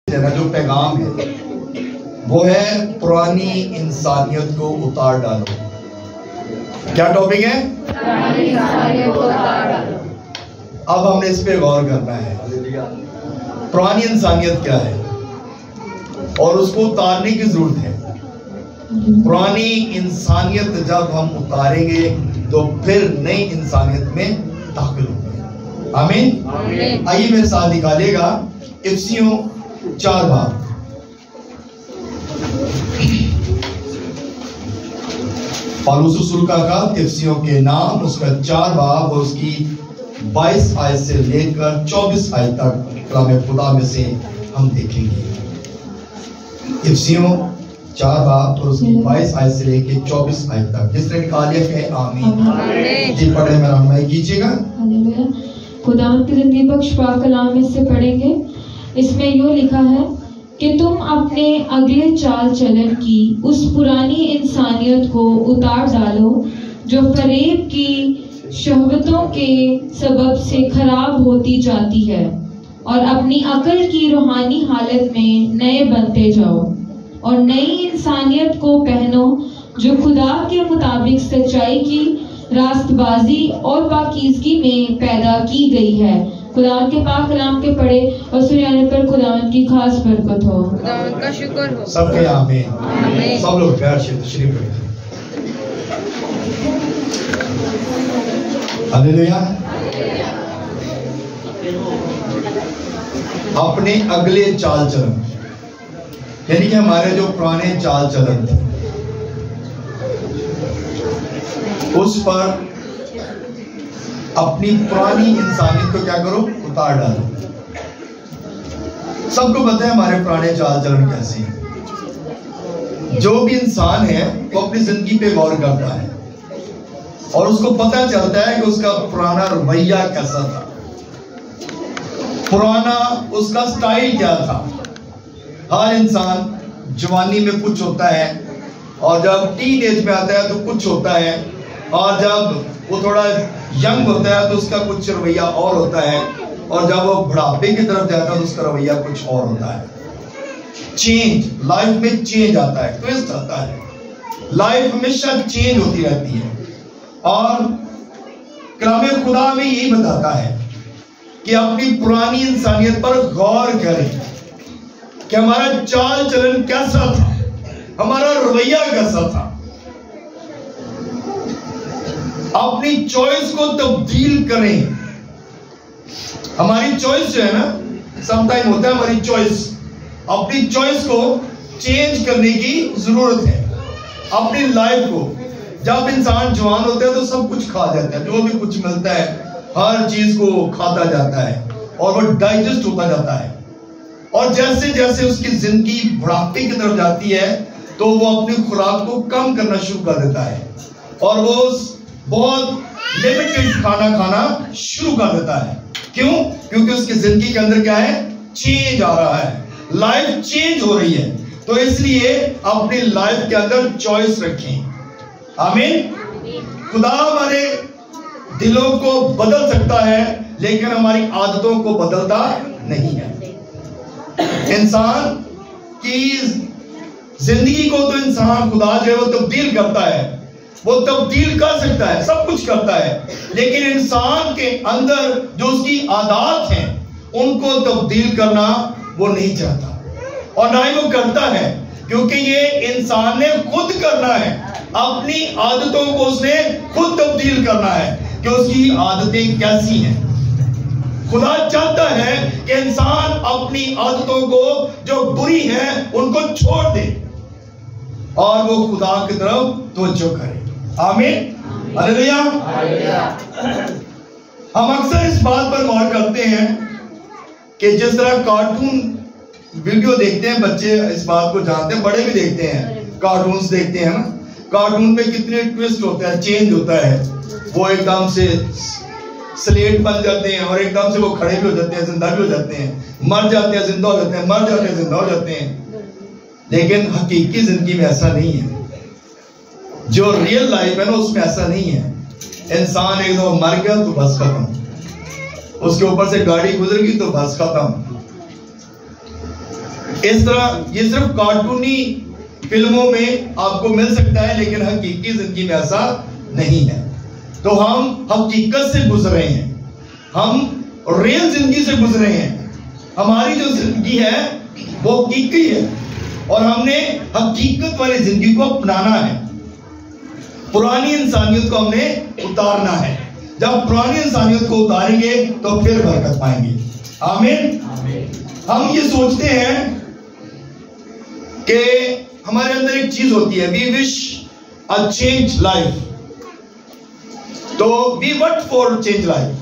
جو پیغام ہے وہ ہے پرانی انسانیت کو اتار ڈالو. کیا ٹاپک ہے؟ پرانی انسانیت کو اتار ڈالو. اب ہم نے اس پہ غور کرنا ہے. پرانی انسانیت کیا ہے اور اس کو اتارنے کی ضرورت ہے. پرانی انسانیت جب ہم اتاریں گے تو پھر نئی انسانیت میں داخل ہوں گے. آمین. آئیے میرے ساتھ نکالے گا افسیوں 4 باب. پالوس رسول کا خط افسیوں کے نام، اس کا 4 باب اور اس کی 22 آیت سے لے کر 24 آیت تک کلام خدا میں سے ہم دیکھیں گے. افسیوں 4 باب اور اس کی 22 آیت سے لے کے 24 آیت تک. جس نے نکالیا ہے آمین. جی پڑھے میں رہنمائی کیجیے گا. خداوند کی زندگی بخش پاک کلام میں سے پڑھیں گے. اس میں یوں لکھا ہے کہ تم اپنے اگلے چال چلن کی اس پرانی انسانیت کو اتار ڈالو جو فریب کی شہوتوں کے سبب سے خراب ہوتی جاتی ہے، اور اپنی عقل کی روحانی حالت میں نئے بنتے جاؤ، اور نئی انسانیت کو پہنو جو خدا کے مطابق سچائی کی راست بازی اور پاکیزگی میں پیدا کی گئی ہے. خداوند کے پاک کلام کے پڑھے اور سنانے پر خداوند کی خاص برکت ہو. خداوند کا شکر ہو. سب کے آمین. سب لوگ پیار سے تشریف رکھیں. ہلیلویا. اپنے اگلے چال چلن، یعنی کہ ہمارے جو پرانے چال چلن تھے اس پر اپنی پرانی انسانیت کو کیا کرو؟ اتار ڈالو. سب کو پتہ ہے ہمارے پرانے چال چلن کیسے ہیں. جو بھی انسان ہے وہ اپنی زندگی پہ غور کرتا ہے اور اس کو پتہ چلتا ہے کہ اس کا پرانا رویہ کیسا تھا، پرانا اس کا سٹائل کیا تھا. ہر انسان جوانی میں کچھ ہوتا ہے، اور جب ٹین ایج میں آتا ہے تو کچھ ہوتا ہے، اور جب وہ تھوڑا ینگ ہوتا ہے تو اس کا کچھ رویہ اور ہوتا ہے، اور جب وہ بڑھاپے کی طرف جاتا ہے تو اس کا رویہ کچھ اور ہوتا ہے. چینج، لائف میں چینج آتا ہے، ٹویسٹ آتا ہے. لائف ہمیشہ چینج ہوتی رہتی ہے، اور کلام خدا میں یہی بتاتا ہے کہ اپنی پرانی انسانیت پر غور کریں کہ ہمارا چال چلن کیسا تھا، ہمارا رویہ کیسا تھا. اپنی چوائس کو تبدیل کریں. ہماری چوائس جو ہے نا، سم ٹائم ہوتا ہے ہماری چوائس، اپنی چوائس کو چینج کرنے کی ضرورت ہے. اپنی لائف کو، جب انسان جوان ہوتا ہے تو سب کچھ کھا جاتا ہے، جو بھی کچھ ملتا ہے ہر چیز کو کھاتا جاتا ہے اور وہ ڈائجسٹ ہوتا جاتا ہے. اور جیسے جیسے اس کی زندگی بڑھاپے کی طرف جاتی ہے تو وہ اپنی خوراک کو کم کرنا شروع کر دیتا ہے، اور وہ بہت لمیٹڈ کھانا کھانا شروع کر دیتا ہے. کیوں؟ کیونکہ اس کی زندگی کے اندر کیا ہے؟ چینج آ رہا ہے، لائف چینج ہو رہی ہے. تو اس لیے اپنی لائف کے اندر چوائس رکھیں. آمین. خدا ہمارے دلوں کو بدل سکتا ہے لیکن ہماری عادتوں کو بدلتا نہیں ہے. انسان کی زندگی کو تو انسان خدا جو ہے وہ تبدیل کرتا ہے، وہ تبدیل کر سکتا ہے، سب کچھ کرتا ہے، لیکن انسان کے اندر جو اس کی عادات ہیں ان کو تبدیل کرنا وہ نہیں چاہتا، اور نہ ہی وہ کرتا ہے، کیونکہ یہ انسان نے خود کرنا ہے. اپنی عادتوں کو اس نے خود تبدیل کرنا ہے کہ اس کی عادتیں کیسی ہیں. خدا چاہتا ہے کہ انسان اپنی عادتوں کو جو بری ہیں ان کو چھوڑ دے اور وہ خدا کی طرف توجہ کرے. آمین. ہلیلویا. ہم اکثر اس بات پر غور کرتے ہیں کہ جس طرح کارٹون ویڈیو دیکھتے ہیں بچے، اس بات کو جانتے ہیں، بڑے بھی دیکھتے ہیں، کارٹونز دیکھتے ہیں نا. کارٹون میں کتنے ٹویسٹ ہوتا ہے، چینج ہوتا ہے. وہ ایک دم سے سلیٹ بن جاتے ہیں، اور ایک دم سے وہ کھڑے بھی ہو جاتے ہیں، زندہ بھی ہو جاتے ہیں، مر جاتے ہیں، زندہ ہو جاتے ہیں، مر جاتے ہیں، زندہ ہو جاتے ہیں. لیکن حقیقی زندگی میں ایسا نہیں ہے. جو ریئل لائف ہے نا اس میں ایسا نہیں ہے. انسان ایک دم مر گیا تو بس ختم، اس کے اوپر سے گاڑی گزر گئی تو بس ختم. اس طرح یہ صرف کارٹونی فلموں میں آپ کو مل سکتا ہے، لیکن حقیقی زندگی میں ایسا نہیں ہے. تو ہم حقیقت سے گزرے ہیں، ہم ریل زندگی سے گزرے ہیں. ہماری جو زندگی ہے وہ حقیقی ہے، اور ہم نے حقیقت والی زندگی کو اپنانا ہے. پرانی انسانیت کو ہم نے اتارنا ہے. جب پرانی انسانیت کو اتاریں گے تو پھر برکت پائیں گے. آمین. ہم یہ سوچتے ہیں کہ ہمارے اندر ایک چیز ہوتی ہے، we wish a change life. تو we what for change life؟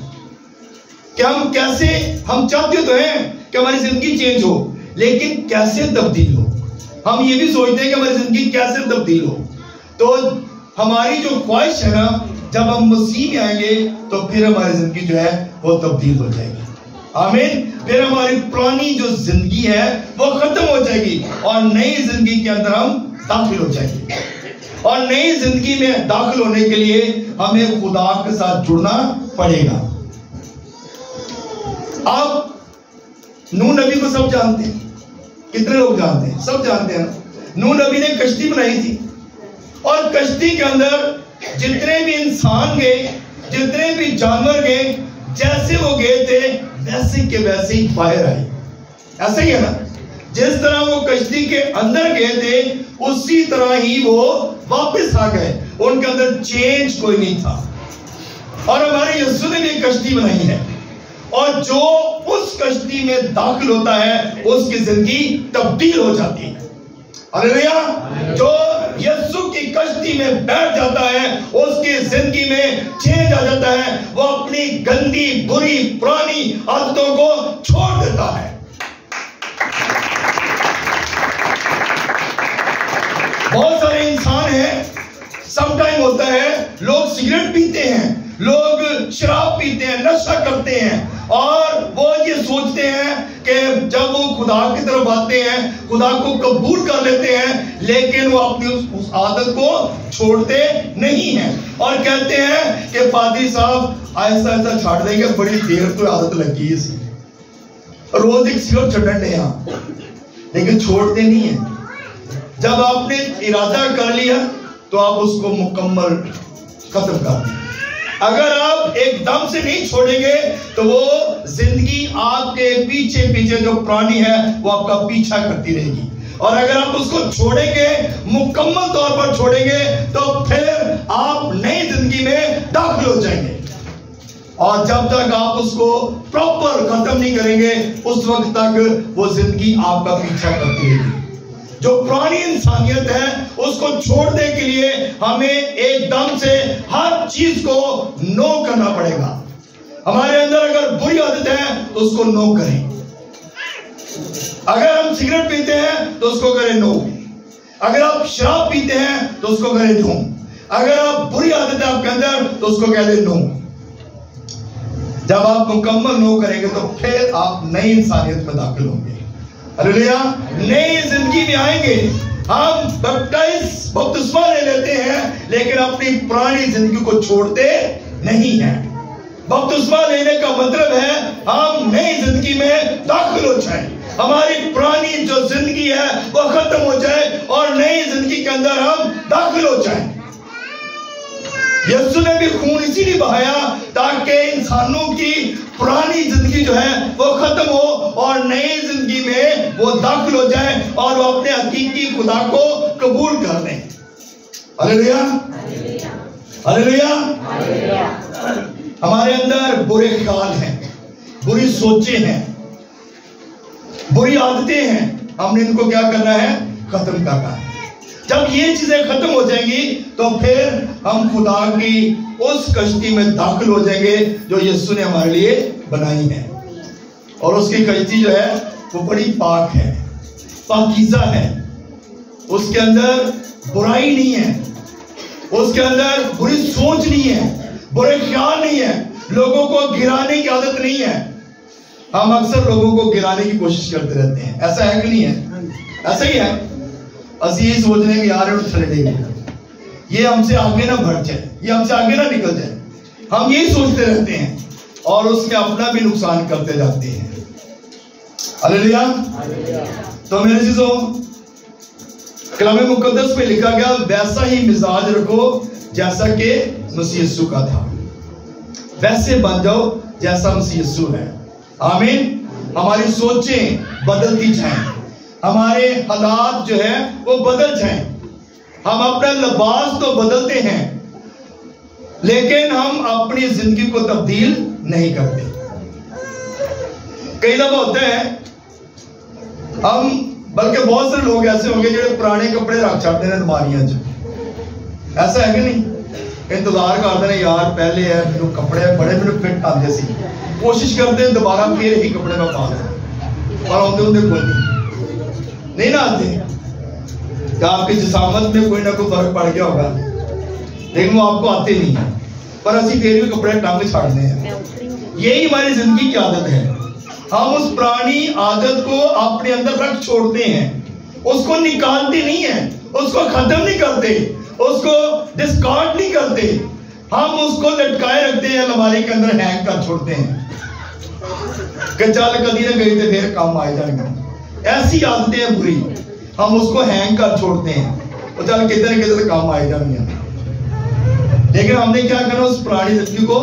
کہ ہم کیسے، ہم چاہتے تو ہیں کہ ہماری زندگی چینج ہو، لیکن کیسے تبدیل ہو. ہم یہ بھی سوچتے ہیں کہ ہماری زندگی کیسے تبدیل ہو. تو ہماری جو خواہش ہے نا، جب ہم مسیح میں آئیں گے تو پھر ہماری زندگی جو ہے وہ تبدیل ہو جائے گی. آمین. پھر ہماری پرانی جو زندگی ہے وہ ختم ہو جائے گی، اور نئی زندگی کے اندر ہم داخل ہو جائیں گے. اور نئی زندگی میں داخل ہونے کے لیے ہمیں خدا کے ساتھ جڑنا پڑے گا. آپ نوح نبی کو سب جانتے ہیں. کتنے لوگ جانتے ہیں؟ سب جانتے ہیں. نوح نبی نے کشتی بنائی تھی، اور کشتی کے اندر جتنے بھی انسان گئے، جتنے بھی جانور گئے، جیسے وہ گئے تھے ویسے کے ویسے ہی باہر آئے. ایسا ہی ہے نا، جس طرح وہ کشتی کے اندر گئے تھے اسی طرح ہی وہ واپس آ گئے. ان کے اندر چینج کوئی نہیں تھا. اور ہمارے یسوع نے بھی کشتی بنائی ہے، اور جو اس کشتی میں داخل ہوتا ہے اس کی زندگی تبدیل ہو جاتی ہے. ہاللیلویا. جو یسوع کی کشتی میں بیٹھ جاتا ہے اس کی زندگی میں چینج آ جاتا ہے. وہ اپنی گندی بری پرانی عادتوں کو چھوڑ دیتا ہے. بہت سارے انسان ہیں، سم ٹائم ہوتا ہے لوگ سگریٹ پیتے ہیں، لوگ شراب پیتے ہیں، نشہ کرتے ہیں، اور وہ یہ سوچتے ہیں کہ جب وہ خدا کی طرف آتے ہیں خدا کو قبول کر لیتے ہیں، لیکن وہ اپنی اس عادت کو چھوڑتے نہیں ہیں، اور کہتے ہیں کہ پادری صاحب ایسا ایسا چھاڑ دیں گے، بڑی دیر تو عادت لگی ہے، روز ایک سگریٹ چھٹن دے یہاں، لیکن چھوڑتے نہیں ہیں. جب آپ نے ارادہ کر لیا تو آپ اس کو مکمل ختم کر دیں. اگر آپ ایک دم سے نہیں چھوڑیں گے تو وہ زندگی آپ کے پیچھے پیچھے جو پرانی ہے وہ آپ کا پیچھا کرتی رہے گی. اور اگر آپ اس کو چھوڑیں گے، مکمل طور پر چھوڑیں گے، تو پھر آپ نئی زندگی میں داخل ہو جائیں گے. اور جب تک آپ اس کو پراپر ختم نہیں کریں گے اس وقت تک وہ زندگی آپ کا پیچھا کرتی رہے گی. جو پرانی انسانیت ہے اس کو چھوڑنے کے لیے ہمیں ایک دم سے ہر چیز کو نو کرنا پڑے گا. ہمارے اندر اگر بری عادت ہے تو اس کو نو کریں. اگر ہم سگریٹ پیتے ہیں تو اس کو کریں نو. اگر آپ شراب پیتے ہیں تو اس کو کریں نو. اگر آپ بری عادت ہے آپ کے اندر تو اس کو کہہ دیں نو. جب آپ مکمل نو کریں گے تو پھر آپ نئی انسانیت میں داخل ہوں گے. ہاللیلویا. نئی زندگی میں آئیں گے. ہم بپتسمہ لے لیتے ہیں لیکن اپنی پرانی زندگی کو چھوڑتے نہیں ہیں. بپتسمہ لینے کا مطلب ہے ہم نئی زندگی میں داخل ہو جائیں، ہماری پرانی جو زندگی ہے وہ ختم ہو جائے اور نئی زندگی کے اندر ہم داخل ہو جائیں. یسوع نے بھی خون اسی لیے بہایا تاکہ انسانوں کی پرانی زندگی جو ہے وہ ختم ہو اور نئی زندگی میں وہ داخل ہو جائے اور وہ اپنے حقیقی خدا کو قبول کر لیں. ہاللیلویا. ہاللیلویا. ہمارے اندر برے خیال ہیں، بری سوچیں ہیں، بری عادتیں ہیں. ہم نے ان کو کیا کرنا ہے؟ ختم کرنا ہے. جب یہ چیزیں ختم ہو جائیں گی تو پھر ہم خدا کی اس کشتی میں داخل ہو جائیں گے جو یسوع نے ہمارے لیے بنائی ہے. اور اس کی کشتی جو ہے وہ بڑی پاک ہے، پاکیزہ ہے. اس کے اندر برائی نہیں ہے، اس کے اندر بری سوچ نہیں ہے، برے خیال نہیں ہے، لوگوں کو گرانے کی عادت نہیں ہے. ہم اکثر لوگوں کو گرانے کی کوشش کرتے رہتے ہیں. ایسا ہے کہ نہیں ہے؟ ایسا ہی ہے. اسی یہی سوچ رہے ہیں کہ یار چلے نہیں گئے، یہ ہم سے آگے نہ بڑھ جائے، یہ ہم سے آگے نہ نکل جائے. ہم یہی سوچتے رہتے ہیں اور اس میں اپنا بھی نقصان کرتے جاتے ہیں. ہاللیلویا. تو میرے چیزوں کلام مقدس میں لکھا گیا ویسا ہی مزاج رکھو جیسا کہ مسیح یسوع کا تھا. ویسے بن جاؤ جیسا مسیح یسوع ہے. آمین. ہماری سوچیں بدلتی جائیں, ہمارے حالات جو ہے وہ بدل جائیں. ہم اپنا لباس تو بدلتے ہیں لیکن ہم اپنی زندگی کو تبدیل نہیں کرتے. کئی دفعہ ہوتا ہے ہم, بلکہ بہت سے لوگ ایسے ہوں گے جو پرانے کپڑے رکھ چھاڑتے ہیں الماریاں جو. ایسا ہے کہ نہیں؟ انتظار کرتے ہیں یار پہلے ہے میرے کپڑے بڑے میرے فٹ آتے سی, کوشش کرتے ہیں دوبارہ پھر ہی کپڑے میں پا دیں, اور آتے ہوتے کوئی نہیں نہ آتے. کہ آپ کی جسامت میں کوئی نہ کوئی فرق پڑ گیا ہوگا لیکن وہ آپ کو آتے نہیں ہیں, پر اسی پھر بھی کپڑے ٹانگ چھاڑتے ہیں. یہی ہماری زندگی کی عادت ہے. ہم اس پرانی عادت کو اپنے اندر رکھ چھوڑتے ہیں, اس کو نکالتے نہیں ہیں, اس کو ختم نہیں کرتے, اس کو ڈسکارڈ نہیں کرتے. ہم اس کو لٹکائے رکھتے ہیں, الماری کے اندر ہینگ کر چھوڑتے ہیں کہ چل کدی نہ گئی تو پھر کام آئے جائیں گے. ایسی عادتیں ہیں بری, ہم اس کو ہینگ کر چھوڑتے ہیں, وہ چل کدھر نہ کدھر کام آئے جائیں گے. لیکن ہم نے کیا کرنا, اس پرانی زندگی کو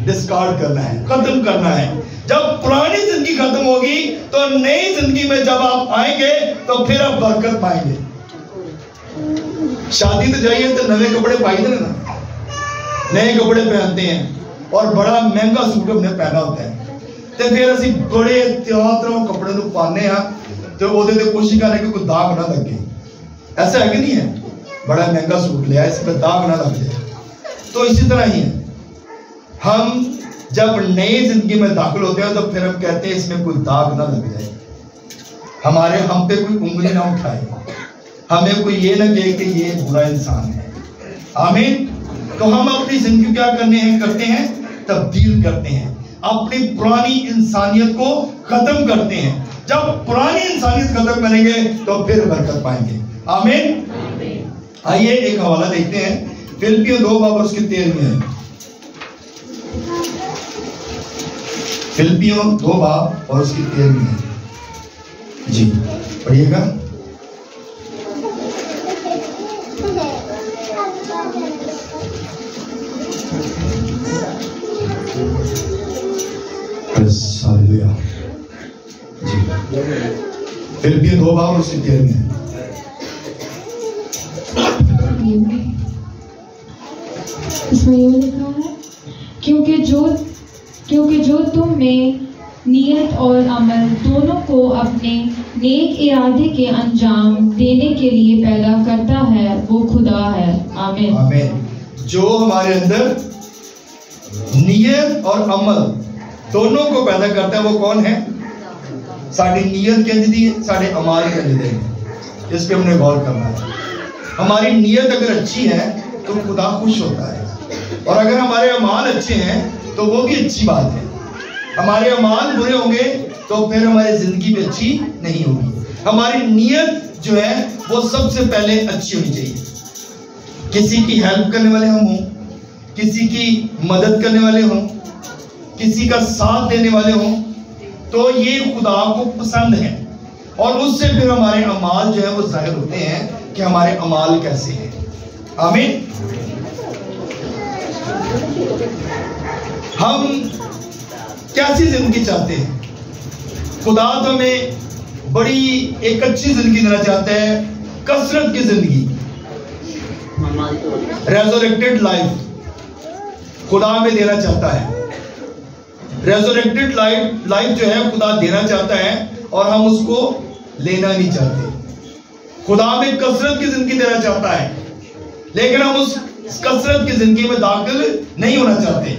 ڈسکارڈ کرنا ہے, ختم کرنا ہے. جب پرانی زندگی ختم ہوگی تو نئی زندگی میں جب آپ آئیں گے تو پھر آپ برکت پائیں گے. شادی تو جائیے تو نئے کپڑے پائی دیں نا, نئے کپڑے پہنتے ہیں اور بڑا مہنگا سوٹ ہم نے پہنا ہوتا ہے, تو پھر اسی بڑے تیاتروں کپڑے نو پانے ہاں تو وہ دے کوشش کرنے کہ کوئی داغ نہ لگے. ایسا ہے کہ نہیں ہے؟ بڑا مہنگا سوٹ لیا اس پہ داغ نہ لگ جائے. تو اسی طرح ہی ہے, ہم جب نئی زندگی میں داخل ہوتے ہیں تو پھر ہم کہتے ہیں اس میں کوئی داغ نہ لگ جائے, ہم پہ کوئی انگلی نہ اٹھائے, ہمیں کوئی یہ نہ کہے کہ یہ برا انسان ہے. آمین. تو ہم اپنی زندگی کیا کرتے ہیں تبدیل کرتے ہیں, اپنی پرانی انسانیت کو ختم کرتے ہیں. جب پرانی انسانیت ختم کریں گے تو پھر برکت پائیں گے. آمین. آئیے ایک حوالہ دیکھتے ہیں, فلپیوں 2 باب اور اس کی 13 ہے. فلپیوں 2 باب اور اس کی 13 ہے. جی پڑھیے گا. جی فلپیوں 2 باب اور اس کی 13 ہے. اس میں یہ لکھا ہے کیونکہ جو تم میں نیت اور عمل دونوں کو اپنے نیک ارادے کے انجام دینے کے لیے پیدا کرتا ہے وہ خدا ہے. آمین. آمین. جو ہمارے اندر نیت اور عمل دونوں کو پیدا کرتا ہے وہ کون ہے؟ ساری نیت کے جدی سارے عمال کے جدی. اس پہ ہم نے غور کرنا ہے. ہماری نیت اگر اچھی ہے تو خدا خوش ہوتا ہے, اور اگر ہمارے اعمال اچھے ہیں تو وہ بھی اچھی بات ہے. ہمارے اعمال برے ہوں گے تو پھر ہماری زندگی بھی اچھی نہیں ہوگی. ہماری نیت جو ہے وہ سب سے پہلے اچھی ہونی چاہیے. کسی کی ہیلپ کرنے والے ہم ہوں, کسی کی مدد کرنے والے ہوں, کسی کا ساتھ دینے والے ہوں, تو یہ خدا کو پسند ہے, اور اس سے پھر ہمارے اعمال جو ہے وہ ظاہر ہوتے ہیں کہ ہمارے اعمال کیسے ہیں. آمین. ہم کیسی زندگی چاہتے ہیں؟ خدا تو ہمیں بڑی ایک اچھی زندگی دینا چاہتا ہے, کثرت کی زندگی, ریزوریکٹڈ لائف خدا ہمیں دینا چاہتا ہے. ریزوریکٹڈ لائف جو ہے خدا دینا چاہتا ہے اور ہم اس کو لینا نہیں چاہتے. خدا ہمیں کثرت کی زندگی دینا چاہتا ہے لیکن ہم اس کثرت کی زندگی میں داخل نہیں ہونا چاہتے.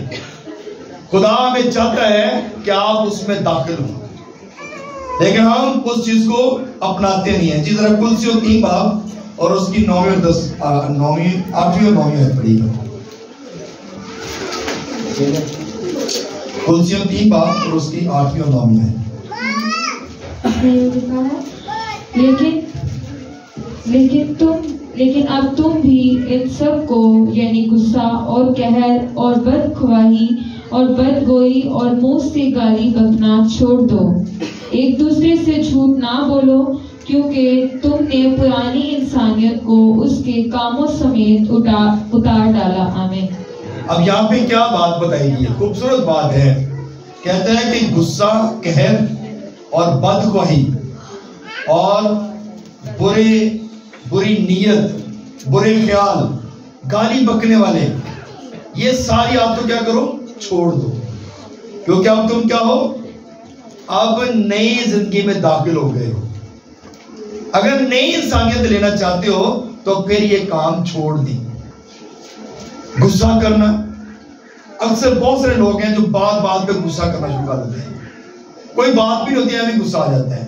خدا ہمیں چاہتا ہے کہ آپ اس میں داخل ہوں لیکن ہم اس چیز کو اپناتے نہیں ہیں. جس طرح کلسیوں 3 باب اور اس کی 9ویں اور 8ویں اور 9ویں آیت پڑھی گا. کلسیوں 3 باب اور اس کی 8ویں اور 9ویں آیت. لیکن اب تم بھی ان سب کو یعنی غصہ اور قہر اور بدخواہی اور بدگوئی اور منہ سے گالی بکنا چھوڑ دو. ایک دوسرے سے جھوٹ نہ بولو کیونکہ تم نے پرانی انسانیت کو اس کے کاموں سمیت اتار ڈالا. آمین. اب یہاں پہ کیا بات بتائی گئی ہے؟ خوبصورت بات ہے. کہتا ہے کہ غصہ، قہر اور بدخواہی اور بری نیت، برے خیال، گالی بکنے والے، یہ ساری آپ تو کیا کرو؟ چھوڑ دو. کیونکہ اب تم کیا ہو؟ اب نئی زندگی میں داخل ہو گئے ہو. اگر نئی انسانیت لینا چاہتے ہو تو پھر یہ کام چھوڑ دیں. غصہ کرنا، اکثر بہت سارے لوگ ہیں جو بات پہ غصہ کرنا شروع کر دیتے ہیں. کوئی بات بھی نہیں ہوتی ہے ابھی غصہ آ جاتا ہے.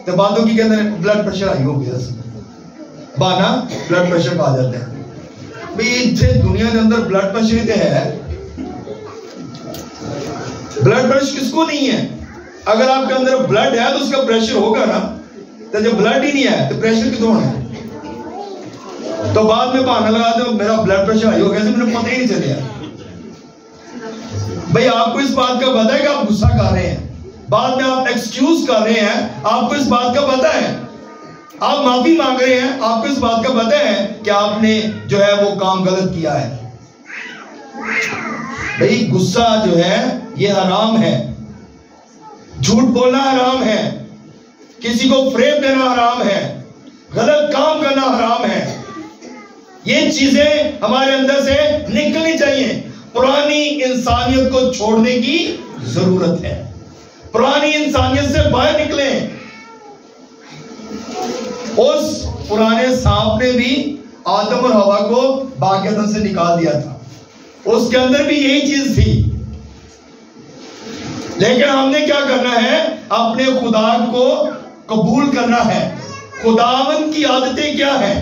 تو باتوں کی کہتے ہیں بلڈ پریشر ہائی ہو گیا، بانا بلڈ پریشر کا آ جاتا ہے. بھئی دنیا کے اندر بلڈ پریشر ہی تو ہے. بلڈ پریشر کس کو نہیں ہے؟ اگر آپ کے اندر بلڈ ہے تو اس کا پریشر ہوگا نا. تو جب بلڈ ہی نہیں ہے تو پریشر کتوں ہے؟ تو بعد میں بہانا لگا دو میرا بلڈ پریشر ہائی ہو گیا، مجھے پتہ ہی نہیں چلے. بھئی آپ کو اس بات کا پتہ ہے کہ آپ غصہ کر رہے ہیں، بعد میں آپ ایکسکیوز کر رہے ہیں، آپ کو اس بات کا پتہ ہے. آپ معافی مانگ رہے ہیں، آپ کو اس بات کا پتہ ہے کہ آپ نے جو ہے وہ کام غلط کیا ہے. بھئی غصہ جو ہے یہ حرام ہے. جھوٹ بولنا حرام ہے، کسی کو فریب دینا حرام ہے، غلط کام کرنا حرام ہے. یہ چیزیں ہمارے اندر سے نکلنی چاہیے. پرانی انسانیت کو چھوڑنے کی ضرورت ہے. پرانی انسانیت سے باہر نکلیں. اس پرانے سانپ نے بھی آدم اور ہوا کو باغ عدن سے نکال دیا تھا. اس کے اندر بھی یہی چیز تھی. لیکن ہم نے کیا کرنا ہے؟ اپنے خدا کو قبول کرنا ہے. خداوند کی عادتیں کیا ہیں؟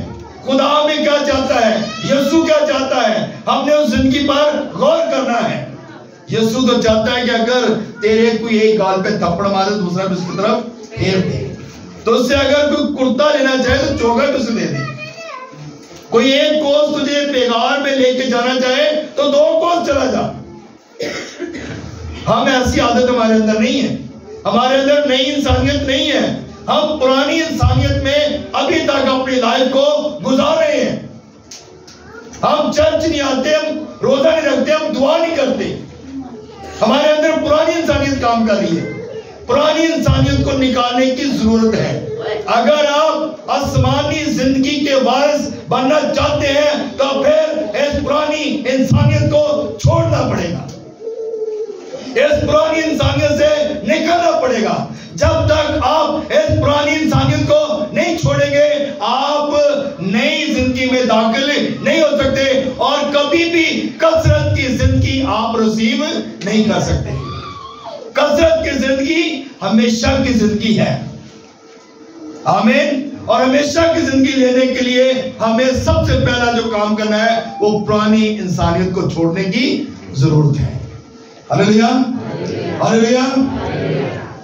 خدا میں کیا چاہتا ہے؟ یسوع کیا چاہتا ہے؟ ہم نے اس زندگی پر غور کرنا ہے. یسوع تو چاہتا ہے کہ اگر تیرے کوئی ایک گال پہ تھپڑ مارے دوسرا بھی اس کی طرف پھیر دے. تو اس سے اگر کوئی کرتا لینا چاہے تو چوگا بھی اسے دے دے. کوئی ایک کوس تجھے پیغار میں لے کے جانا چاہے تو 2 کوس چلا جا. ہم ایسی عادت ہمارے اندر نہیں ہے. ہمارے اندر نئی انسانیت نہیں ہے. ہم پرانی انسانیت میں ابھی تک اپنی لائف کو گزار رہے ہیں. ہم چرچ نہیں آتے، ہم روزہ نہیں رکھتے، ہم دعا نہیں کرتے. ہمارے اندر پرانی انسانیت کام کر رہی ہے. پرانی انسانیت کو نکالنے کی ضرورت ہے. اگر آپ آسمانی زندگی کے وارث بننا چاہتے ہیں تو پھر اس پرانی انسانیت کو چھوڑنا پڑے گا. اس پرانی انسانیت سے نکلنا پڑے گا. جب تک آپ اس پرانی انسانیت کو نہیں چھوڑیں گے آپ نئی زندگی میں داخل نہیں ہو سکتے اور کبھی بھی کثرت کی زندگی آپ رسیو نہیں کر سکتے. کثرت کی زندگی ہمیشہ کی زندگی ہے. آمین. اور ہمیشہ کی زندگی لینے کے لیے ہمیں سب سے پہلا جو کام کرنا ہے وہ پرانی انسانیت کو چھوڑنے کی ضرورت ہے. ہلیلویا، ہلیلویا.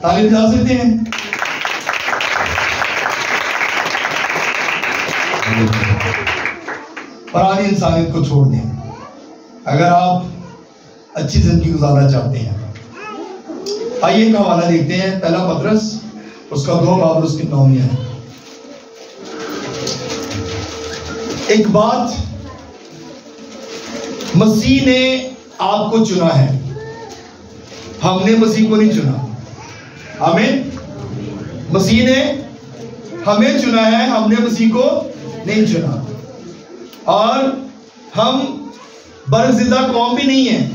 تعلیم جا سکتے ہیں. پرانی انسانیت کو چھوڑ دیں اگر آپ اچھی زندگی گزارنا چاہتے ہیں. آئیے ایک حوالہ دیکھتے ہیں، پہلا پطرس اس کا 2 باب اور اس کی 9 ہے. ایک بات، مسیح نے آپ کو چنا ہے، ہم نے مسیح کو نہیں چنا. آمین. مسیح نے ہمیں چنا ہے، ہم نے مسیح کو نہیں چنا. اور ہم برگزیدہ قوم بھی نہیں ہیں،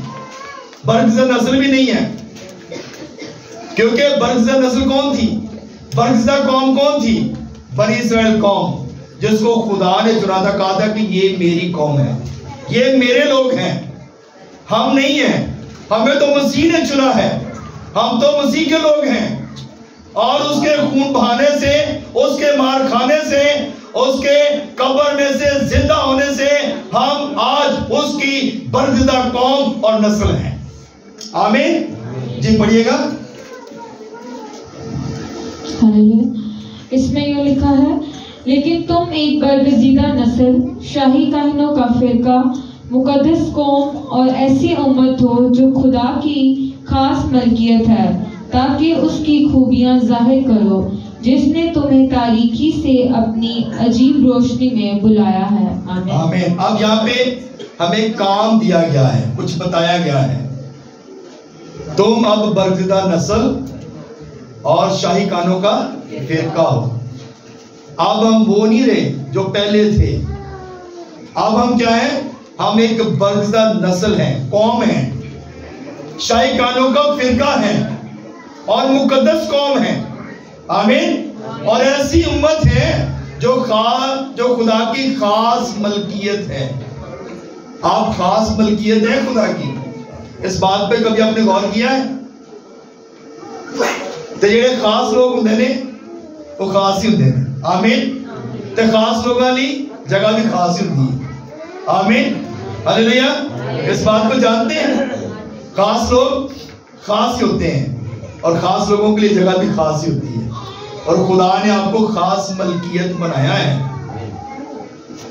برگزیدہ نسل بھی نہیں ہے. کیونکہ برگزیدہ نسل کون تھی؟ برگزیدہ قوم کون تھی؟ بنی اسرائیل قوم، جس کو خدا نے چنا تھا. کہا تھا کہ یہ میری قوم ہے، یہ میرے لوگ ہیں. ہم نہیں ہیں، ہمیں تو مسیح نے چنا ہے. ہم تو مسیح کے لوگ ہیں اور اس کے خون بہانے سے، اس کے مار کھانے سے، اس کے قبر میں سے زندہ ہونے سے ہم آج اس کی برگزیدہ قوم اور نسل ہیں. آمین. جی پڑھیے گا. اس میں یہ لکھا ہے، لیکن تم ایک برگزیدہ نسل، شاہی کاہنوں کا فرقہ، مقدس قوم اور ایسی امت ہو جو خدا کی خاص ملکیت ہے، تاکہ اس کی خوبیاں ظاہر کرو جس نے تمہیں تاریکی سے اپنی عجیب روشنی میں بلایا ہے. آمین. آمین. اب یہاں پہ ہمیں کام دیا گیا ہے، کچھ بتایا گیا ہے. تم اب برگزیدہ نسل اور شاہی کانوں کا فرقہ ہو. اب ہم وہ نہیں رہے جو پہلے تھے. اب ہم کیا ہیں؟ ہم ایک برگزیدہ نسل ہیں، قوم ہیں، شاہی کانوں کا فرقہ ہیں اور مقدس قوم ہیں. آمین. اور ایسی امت ہے جو خدا کی خاص ملکیت ہے. آپ خاص ملکیت ہے خدا کی. اس بات پہ کبھی آپ نے غور کیا ہے؟ تو جڑے خاص لوگ ہوندے نے وہ خاص ہی ہوندے نے. آمین. تے خاص لوگاں لی جگہ بھی خاص ہی ہوندی ہے. آمین. ہلیلویا. اس بات کو جانتے ہیں؟ خاص لوگ خاص ہی ہوتے ہیں اور خاص لوگوں کے لیے جگہ بھی خاص ہی ہوتی ہے. اور خدا نے آپ کو خاص ملکیت بنایا ہے.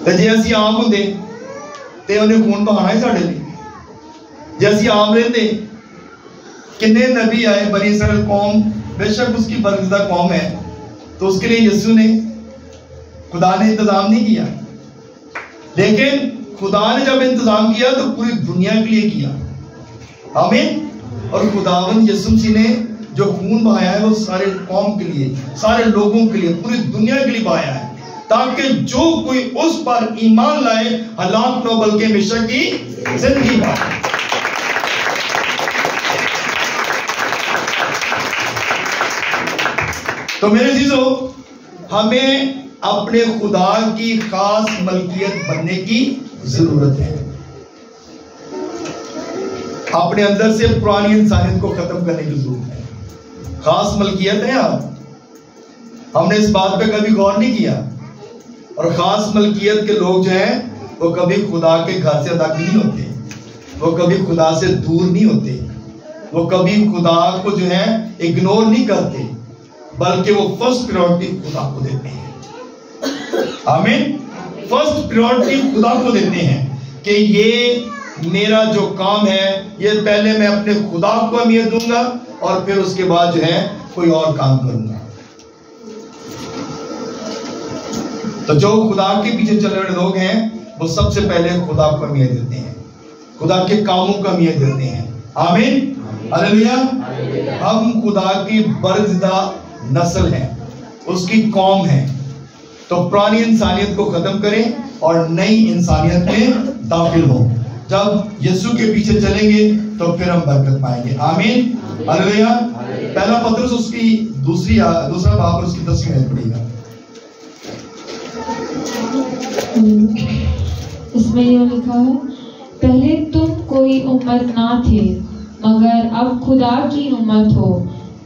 جی اسی عام ہوندے تے انہیں خون بہانا ہے ساڑھے لی. جی اسی عام رہتے کنے نبی آئے بنی اسرائیل قوم بے شک اس کی برگزیدہ قوم ہے تو اس کے لیے یسوع نے خدا نے انتظام نہیں کیا. لیکن خدا نے جب انتظام کیا تو پوری دنیا کے لیے کیا. آمین. اور خداوند یسوع مسیح نے جو خون بہایا ہے وہ سارے قوم کے لیے، سارے لوگوں کے لیے، پوری دنیا کے لیے بہایا ہے تاکہ جو کوئی اس پر ایمان لائے ہلاک نہ بلکہ ہمیشہ کی زندگی پائے. تو میرے عزیزو، ہمیں اپنے خدا کی خاص ملکیت بننے کی ضرورت ہے. اپنے اندر سے پرانی انسانیت کو ختم کرنے کی ضرورت ہے. خاص ملکیت ہے آپ. ہم نے اس بات پہ کبھی غور نہیں کیا. اور خاص ملکیت کے لوگ جو ہیں وہ کبھی خدا کے گھر سے ادا نہیں ہوتے، وہ کبھی خدا سے دور نہیں ہوتے، وہ کبھی خدا کو جو ہے اگنور نہیں کرتے، بلکہ وہ فرسٹ پریورٹی خدا کو دیتے ہیں. آمین. فرسٹ پریورٹی خدا کو دیتے ہیں کہ یہ میرا جو کام ہے یہ پہلے میں اپنے خدا کو اہمیت دوں گا اور پھر اس کے بعد جو ہے کوئی اور کام کروں گا. تو جو خدا کے پیچھے چلنے والے لوگ ہیں وہ سب سے پہلے خدا کو اہمیت دیتے ہیں، خدا کے کاموں کو اہمیت دیتے ہیں. آمین. ہلیلویا. ہم خدا کی برگزیدہ نسل ہیں، اس کی قوم ہے. تو پرانی انسانیت کو ختم کریں اور نئی انسانیت میں داخل ہوں. جب یسوع کے پیچھے چلیں گے تو پھر ہم برکت پائیں گے. آمین. ہلیلویا. پہلا پطرس اس کی دوسرا باب اور اس کی 10ویں آیت پڑھیے گا. اس میں یہ لکھا ہے، پہلے تم کوئی امت نہ تھے مگر اب خدا کی امت ہو.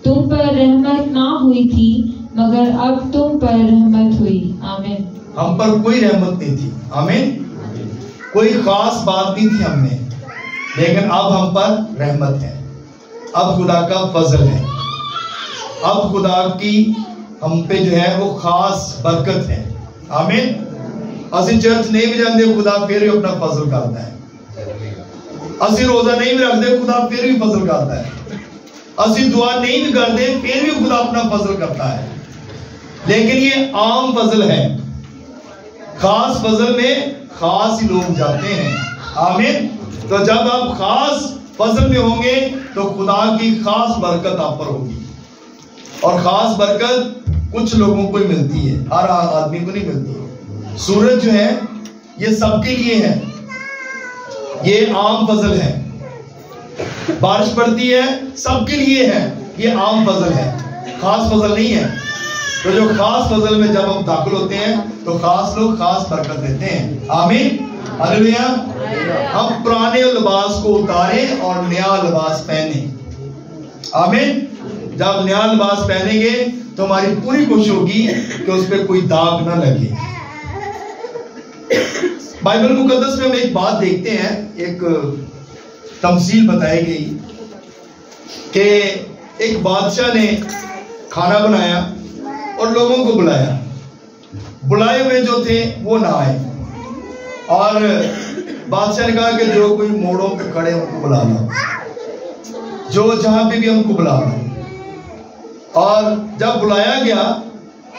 تم پر رحمت نہ ہوئی تھی مگر اب تم پر رحمت ہوئی. آمین. ہم پر کوئی رحمت نہیں تھی. آمین. کوئی خاص بات نہیں تھی ہم میں، لیکن اب ہم پر رحمت ہے. اب خدا کا فضل ہے. اب خدا کی ہم پہ جو ہے وہ خاص برکت ہے. آمین. اسی چرچ نہیں بھی جاندے خدا پھر بھی اپنا فضل کرتا ہے. اسی روزہ نہیں بھی رکھتے خدا پھر بھی فضل کرتا ہے. اسی دعا نہیں بھی کرتے پھر بھی خدا اپنا فضل کرتا ہے. لیکن یہ عام فضل ہے. خاص فضل میں خاص ہی لوگ جاتے ہیں. آمین. تو جب آپ خاص فضل میں ہوں گے تو خدا کی خاص برکت آپ پر ہوگی. اور خاص برکت کچھ لوگوں کو ہی ملتی ہے، ہر آدمی کو نہیں ملتی. سورج جو ہے یہ سب کے لیے ہے، یہ عام فضل ہے. بارش پڑتی ہے سب کے لیے ہے، یہ عام فضل ہے، خاص فضل نہیں ہے. تو جو خاص فضل میں جب ہم داخل ہوتے ہیں تو خاص لوگ خاص برکت دیتے ہیں. آمین. ہلیلویا. ہم پرانے لباس کو اتاریں اور نیا لباس پہنیں. آمین. جب نیا لباس پہنیں گے تو ہماری پوری کوشش ہوگی کہ اس پہ کوئی داغ نہ لگے. بائبل مقدس میں ہم ایک بات دیکھتے ہیں، ایک تمثیل بتائی گئی کہ ایک بادشاہ نے کھانا بنایا اور لوگوں کو بلایا. بلائے ہوئے جو تھے وہ نہ آئے اور بادشاہ نے کہا کہ جو کوئی موڑوں پہ کھڑے ان کو بلا لو، جو جہاں پہ بھی ان کو بلا لو. اور جب بلایا گیا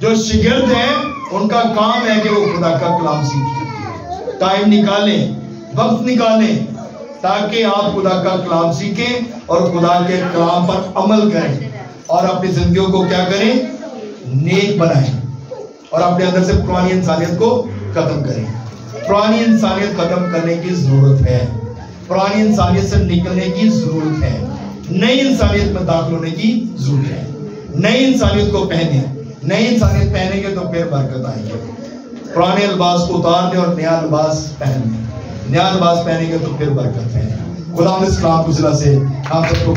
جو شاگرد ہیں ان کا کام ہے کہ وہ خدا کا کلام سیکھیں. ٹائم نکالیں, وقت نکالیں تاکہ آپ خدا کا کلام سیکھیں اور خدا کے کلام پر عمل کریں اور اپنی زندگیوں کو کیا کریں, نیک بنائیں اور اپنے اندر سے پرانی انسانیت کو ختم کریں. پرانی انسانیت ختم کرنے کی ضرورت ہے, پرانی انسانیت سے نکلنے کی ضرورت ہے, نئی انسانیت میں داخل ہونے کی ضرورت ہے. نئی انسانیت کو پہنیں, نئی انسانیت پہنیں گے تو پھر برکت آئے گی. پرانے لباس کو اتار دیں اور نیا لباس پہن لیں. نیا لباس پہنیں گے تو پھر برکت ہے. خدا اس کلام کو ضلع سے آپ سب کو